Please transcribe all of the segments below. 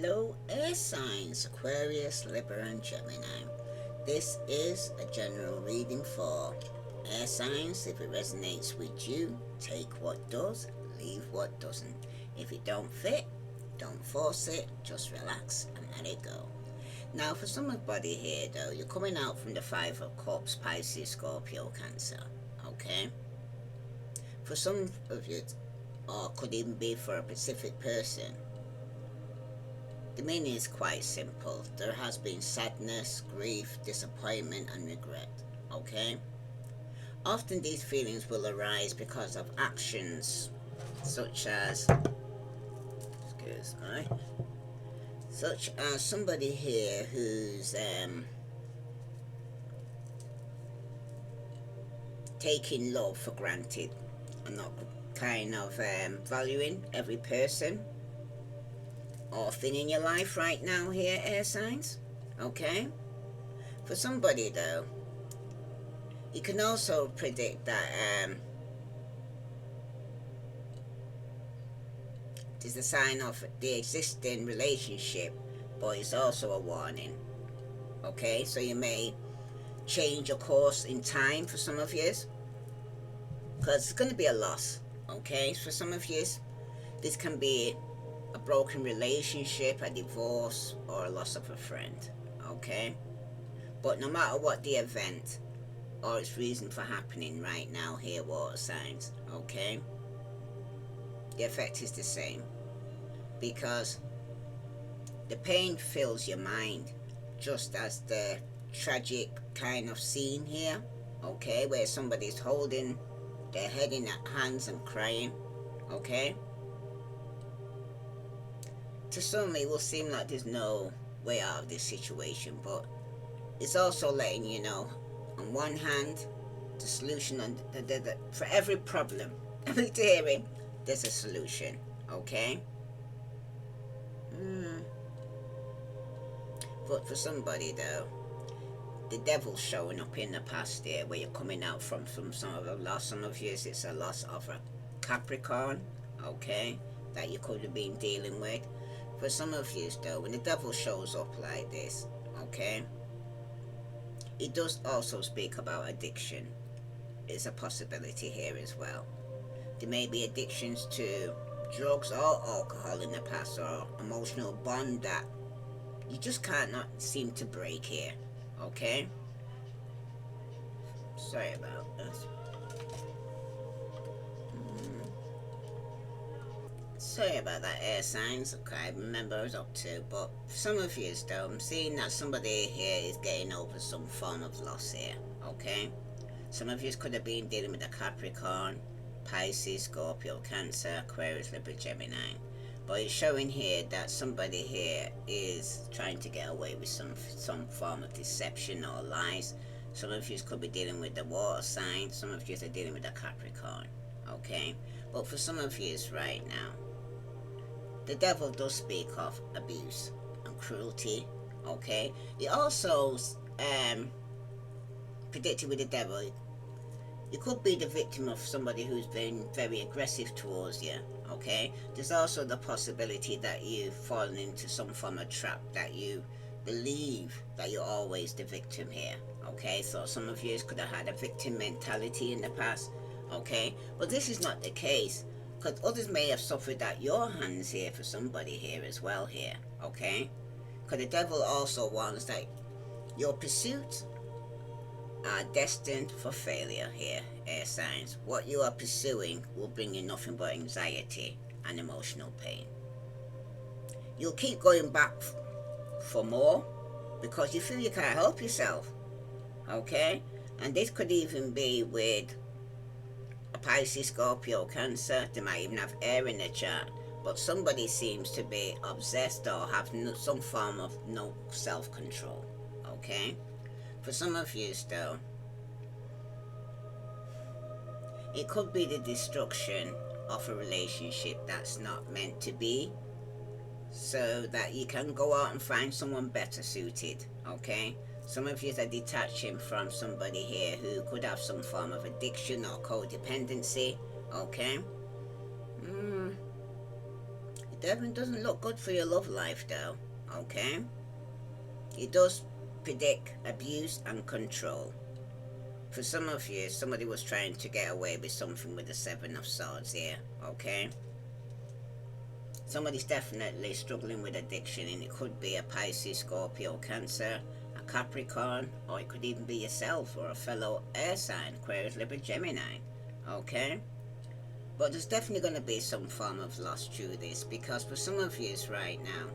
Hello, air signs Aquarius, Libra, and Gemini. This is a general reading for air signs. If it resonates with you, take what does, leave what doesn't. If it don't fit, don't force it, just relax and let it go. Now, for somebody here, though, you're coming out from the Five of Cups, Pisces, Scorpio, Cancer. Okay? For some of you, or could even be for a specific person, the meaning is quite simple. There has been sadness, grief, disappointment, and regret. Okay? Often these feelings will arise because of actions such as, such as somebody here who's taking love for granted and not kind of valuing every person or thing in your life right now here, air signs. Okay? For somebody though, you can also predict that there's a sign of the existing relationship, but it's also a warning. Okay? So you may change your course in time for some of you, because it's going to be a loss. Okay? For some of you, this can be a broken relationship, a divorce, or a loss of a friend. Okay? But no matter what the event or its reason for happening right now here, water signs, okay, the effect is the same, because the pain fills your mind, just as the tragic kind of scene here, okay, where somebody's holding their head in their hands and crying. Okay? To some it will seem like there's no way out of this situation, but it's also letting you know, on one hand, the solution, on for every problem, every theory, there's a solution. Okay? But for somebody though, the devil's showing up in the past there, where you're coming out from some sort of loss. Some of you, it's a loss of a Capricorn, okay, that you could have been dealing with. For some of you though, when the devil shows up like this, okay, it does also speak about addiction. It's a possibility here as well. There may be addictions to drugs or alcohol in the past, or emotional bond that you just can't not seem to break here. Okay? Sorry about this. Sorry about that, air signs. Okay, I remember I was up to. But for some of you though, I'm seeing that somebody here is getting over some form of loss here. Okay? Some of you could have been dealing with a Capricorn, Pisces, Scorpio, Cancer, Aquarius, Libra, Gemini. But it's showing here that somebody here is trying to get away with some form of deception or lies. Some of you could be dealing with the water sign. Some of you are dealing with a Capricorn. Okay? But for some of you right now, the devil does speak of abuse and cruelty. Okay? He also predicted with the devil, you could be the victim of somebody who's been very aggressive towards you. Okay, there's also the possibility that you've fallen into some form of trap, that you believe that you're always the victim here. Okay, so some of you could have had a victim mentality in the past. Okay, but this is not the case, because others may have suffered at your hands here, for somebody here as well here. Okay, because the devil also warns that your pursuits are destined for failure here, air signs. What you are pursuing will bring you nothing but anxiety and emotional pain. You'll keep going back for more because you feel you can't help yourself. Okay? And this could even be with a Pisces, Scorpio, Cancer. They might even have air in the chart. But somebody seems to be obsessed or have some form of no self-control. Okay? For some of you though, it could be the destruction of a relationship that's not meant to be, so that you can go out and find someone better suited. Okay? Some of you are detaching from somebody here who could have some form of addiction or codependency. Okay? Devon doesn't look good for your love life though, okay? It does predict abuse and control. For some of you, somebody was trying to get away with something with the Seven of Swords here, okay? Somebody's definitely struggling with addiction, and it could be a Pisces, Scorpio, Cancer, a Capricorn, or it could even be yourself or a fellow air sign, Aquarius, Libra, Gemini, okay? But there's definitely going to be some form of loss through this, because for some of you right now,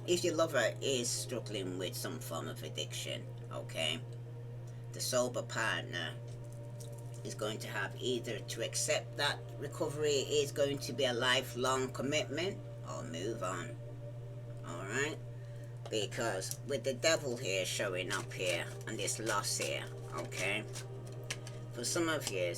if your lover is struggling with some form of addiction, okay, the sober partner is going to have either to accept that recovery is going to be a lifelong commitment or move on. Alright? Because with the devil here showing up here and this loss here, okay, for some of you,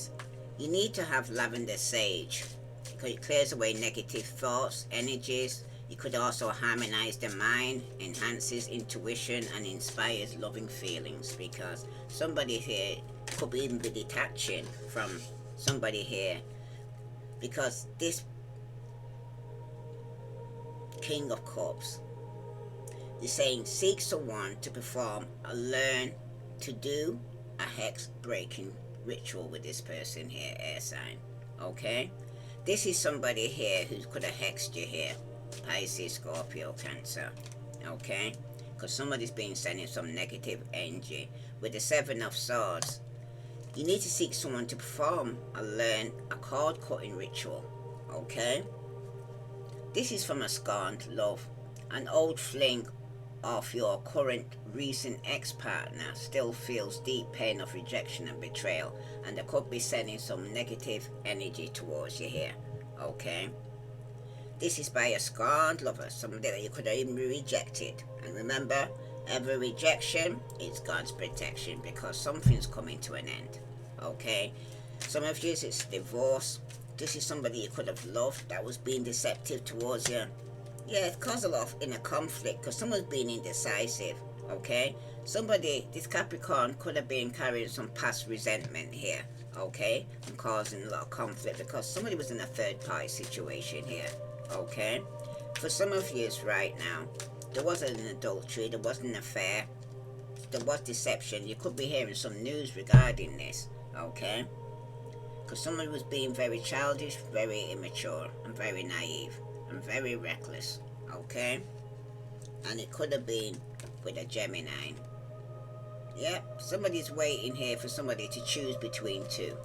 you need to have lavender sage because it clears away negative thoughts, energies. It could also harmonize the mind, enhances intuition, and inspires loving feelings, because somebody here could even be detaching from somebody here, because this King of Cups is saying seek someone to perform or learn to do a hex breaking ritual with this person here, air sign, okay? This is somebody here who could have hexed you here, Pisces, Scorpio, Cancer, okay? Because somebody's been sending some negative energy. With the Seven of Swords, you need to seek someone to perform and learn a cord cutting ritual, okay? This is from a scorned love. An old fling of your current recent ex-partner still feels deep pain of rejection and betrayal, and they could be sending some negative energy towards you here, okay? This is by a scorned lover, somebody that you could have even rejected. And remember, every rejection is God's protection, because something's coming to an end, okay? Some of you, it's divorce. This is somebody you could have loved that was being deceptive towards you. Yeah, it caused a lot of inner conflict because someone's being indecisive, okay? Somebody, this Capricorn, could have been carrying some past resentment here, okay? And causing a lot of conflict because somebody was in a third party situation here, okay? For some of you right now, there wasn't an adultery, there wasn't an affair, there was deception. You could be hearing some news regarding this, okay? Because somebody was being very childish, very immature, and very naive, and very reckless, okay? And it could have been with a Gemini. Yep, somebody's waiting here for somebody to choose between two.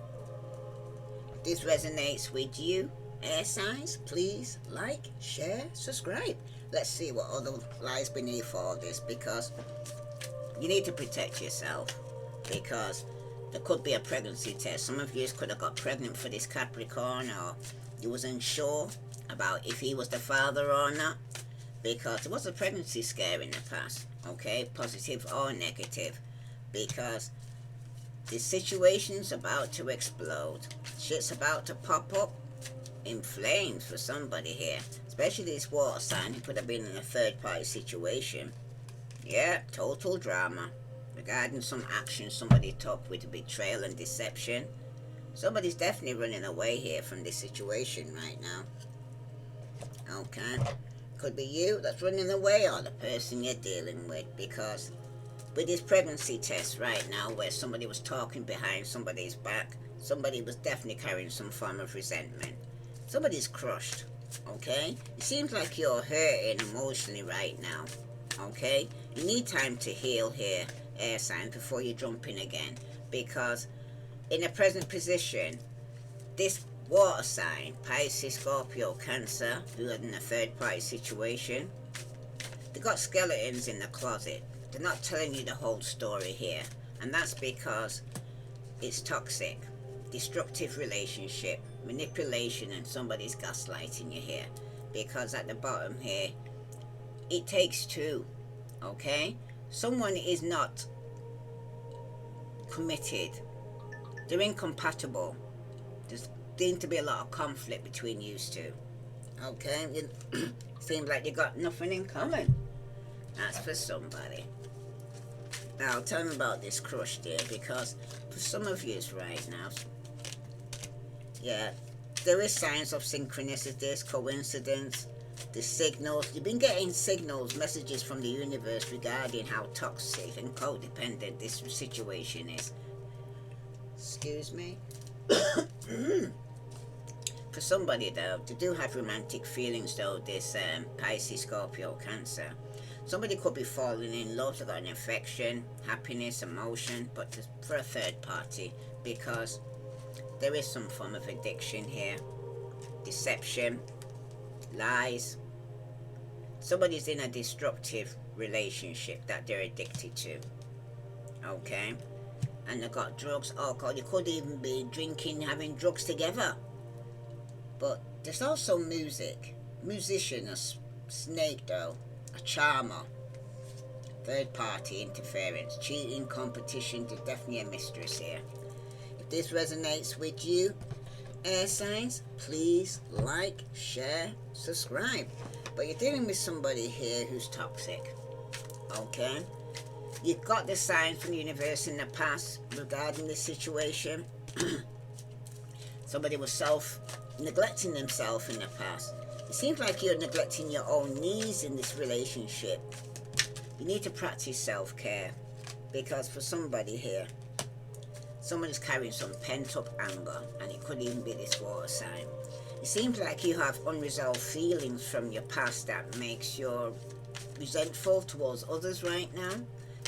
If this resonates with you, air signs, please like, share, subscribe. Let's see what other lies beneath all this, because you need to protect yourself, because there could be a pregnancy test. Some of you could have got pregnant for this Capricorn, or you was unsure about if he was the father or not, because there was a pregnancy scare in the past, okay, positive or negative, because the situation's about to explode. Shit's about to pop up in flames for somebody here, especially this water sign who could have been in a third party situation. Yeah, total drama regarding some action somebody took with betrayal and deception. Somebody's definitely running away here from this situation right now, okay? Could be you that's running away, or the person you're dealing with, because with this pregnancy test right now, where somebody was talking behind somebody's back, somebody was definitely carrying some form of resentment. Somebody's crushed, okay? It seems like you're hurting emotionally right now, okay? You need time to heal here, air sign, before you jump in again, because in a present position, this water sign, Pisces, Scorpio, Cancer, who are in a third party situation, they got skeletons in the closet. They're not telling you the whole story here, and that's because it's toxic, destructive relationship, manipulation, and somebody's gaslighting you here, because at the bottom here, it takes two, okay? Someone is not committed, they're incompatible. There's going to be a lot of conflict between you two, okay? It seems like you got nothing in common. That's for somebody. Now tell me about this crush there, because for some of you right now, yeah, there is signs of synchronicities, coincidence, the signals. You've been getting signals, messages from the universe regarding how toxic and codependent this situation is. Excuse me. For somebody though, they do have romantic feelings though, this Pisces, Scorpio, Cancer. Somebody could be falling in love, they've got an affection, happiness, emotion, but for a third party, because there is some form of addiction here. Deception, lies. Somebody's in a destructive relationship that they're addicted to. Okay? And they've got drugs, alcohol. You could even be drinking, having drugs together. But there's also music. Musician, a snake though, a charmer. Third party interference, cheating, competition. There's definitely a mistress here. If this resonates with you, air signs, please like, share, subscribe. But you're dealing with somebody here who's toxic. Okay? You've got the signs from the universe in the past regarding this situation. Somebody was neglecting themselves in the past. It seems like you're neglecting your own needs in this relationship. You need to practice self-care, because for somebody here, someone is carrying some pent-up anger, and it could even be this water sign. It seems like you have unresolved feelings from your past that makes you resentful towards others right now.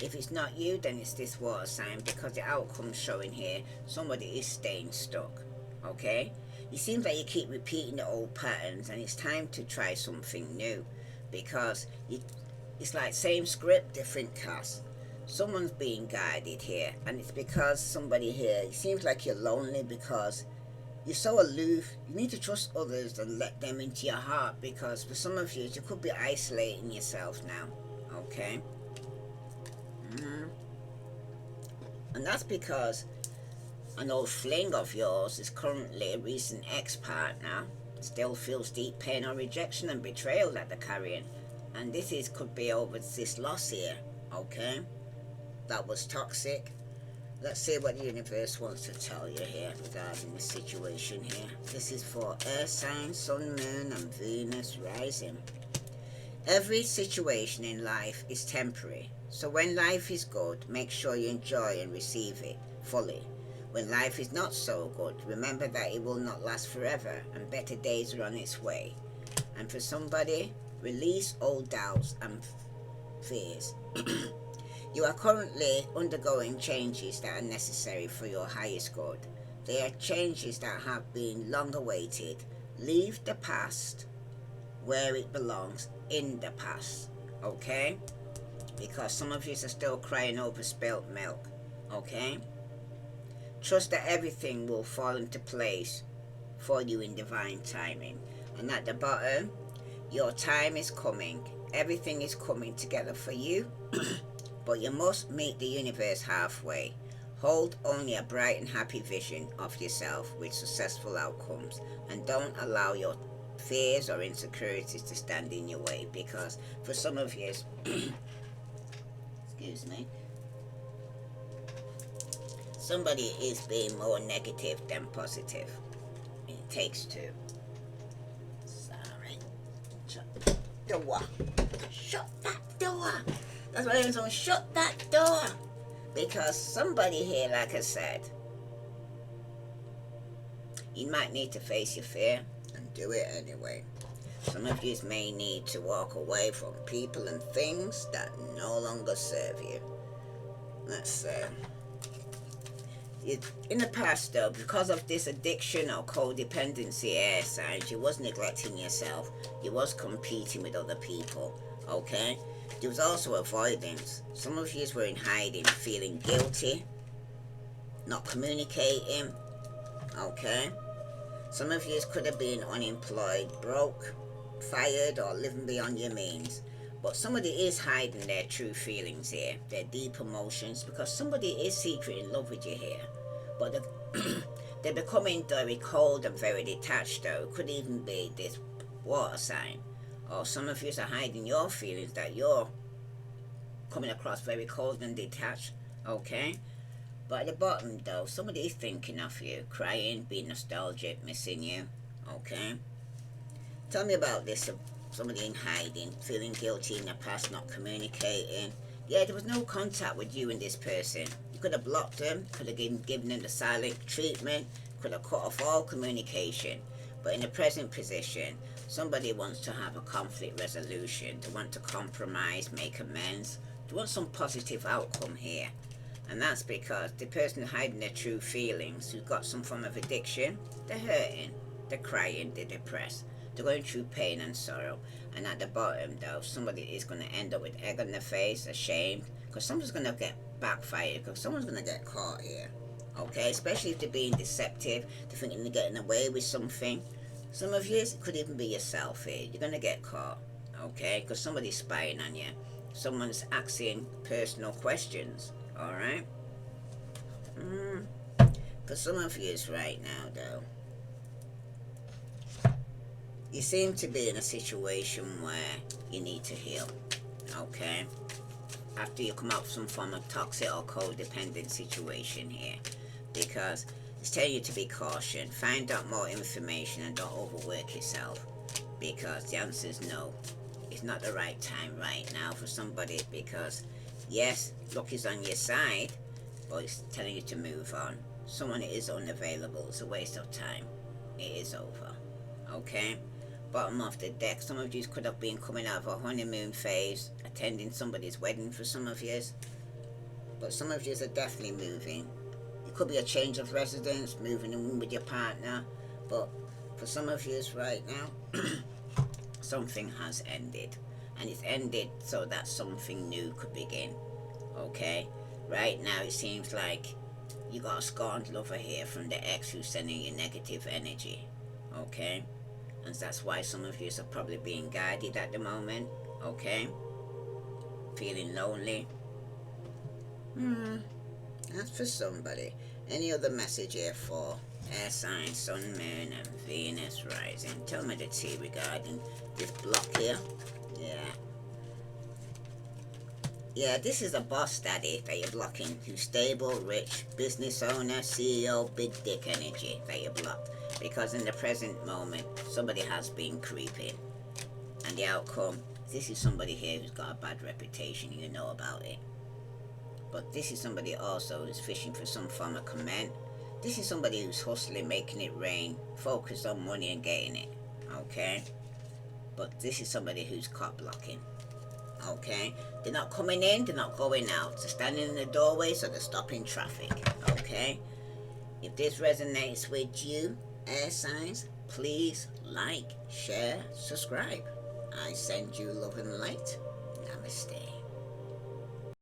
If it's not you, then it's this water sign, because the outcome's showing here somebody is staying stuck. Okay? It seems like you keep repeating the old patterns, and it's time to try something new, because it's like same script, different cast. Someone's being guided here, and it's because somebody here, it seems like you're lonely because you're so aloof. You need to trust others and let them into your heart, because for some of you could be isolating yourself now. Okay? And that's because an old fling of yours is currently a recent ex-partner, still feels deep pain or rejection and betrayal that they're carrying. And could be over this loss here, okay? That was toxic. Let's see what the universe wants to tell you here regarding the situation here. This is for air signs, sun, moon, and Venus rising. Every situation in life is temporary. So when life is good, make sure you enjoy and receive it fully. When life is not so good, remember that it will not last forever, and better days are on its way. And for somebody, release old doubts and fears. You are currently undergoing changes that are necessary for your highest good. They are changes that have been long awaited. Leave the past where it belongs, in the past. Okay? Because some of you are still crying over spilt milk. Okay? Trust that everything will fall into place for you in divine timing. And at the bottom, your time is coming. Everything is coming together for you. But you must meet the universe halfway. Hold only a bright and happy vision of yourself with successful outcomes. And don't allow your fears or insecurities to stand in your way. Because for some of you, excuse me, somebody is being more negative than positive. It takes two. Sorry. Shut the door. Shut that door. That's why I'm saying, shut that door. Because somebody here, like I said, you might need to face your fear and do it anyway. Some of you may need to walk away from people and things that no longer serve you. Let's in the past though, because of this addiction or codependency air signs, you was neglecting yourself. You was competing with other people. Okay? There was also avoidance. Some of you were in hiding, feeling guilty, not communicating. Okay? Some of you could have been unemployed, broke, fired, or living beyond your means. But somebody is hiding their true feelings here, their deep emotions, because somebody is secretly in love with you here. But they're becoming very cold and very detached though. It could even be this water sign. Or some of you are hiding your feelings, that you're coming across very cold and detached. Okay? But at the bottom though, somebody is thinking of you, crying, being nostalgic, missing you. Okay? Tell me about this. Somebody in hiding, feeling guilty in the past, not communicating. Yeah, there was no contact with you and this person. You could have blocked them, could have given them the silent treatment, could have cut off all communication. But in the present position, somebody wants to have a conflict resolution. They want to compromise, make amends. They want some positive outcome here. And that's because the person hiding their true feelings, who's got some form of addiction, they're hurting, they're crying, they're depressed. They're going through pain and sorrow. And at the bottom, though, somebody is going to end up with egg on their face, ashamed, because someone's going to get backfired, because someone's going to get caught here. Okay? Especially if they're being deceptive, they're thinking they're getting away with something. Some of you, it could even be yourself here. You're going to get caught. Okay? Because somebody's spying on you. Someone's asking personal questions. Alright? For some of you right now, though, you seem to be in a situation where you need to heal, okay? After you come out of some form of toxic or codependent situation here, because it's telling you to be cautious, find out more information and don't overwork yourself, because the answer is no. It's not the right time right now for somebody, because yes, luck is on your side, but it's telling you to move on. Someone is unavailable. It's a waste of time. It is over, okay? Bottom of the deck, some of you could have been coming out of a honeymoon phase, attending somebody's wedding for some of you, but some of you are definitely moving. It could be a change of residence, moving in with your partner, but for some of you right now, something has ended, and it's ended so that something new could begin. Okay, right now it seems like you got a scorned lover here from the ex who's sending you negative energy. Okay, and that's why some of you are probably being guided at the moment. Okay, feeling lonely. That's for somebody. Any other message here for air sign, sun, moon, and Venus rising? Tell me the tea regarding this block here. Yeah, this is a boss daddy that you're blocking. Who's stable, rich, business owner, CEO, big dick energy that you blocked. Because in the present moment, somebody has been creeping. And the outcome, this is somebody here who's got a bad reputation, you know about it. But this is somebody also who's fishing for some form of comment. This is somebody who's hustling, making it rain, focused on money and getting it. Okay? But this is somebody who's caught blocking. Okay? They're not coming in, they're not going out. They're standing in the doorway, so they're stopping traffic. Okay? If this resonates with you, air signs, please like, share, subscribe. I send you love and light.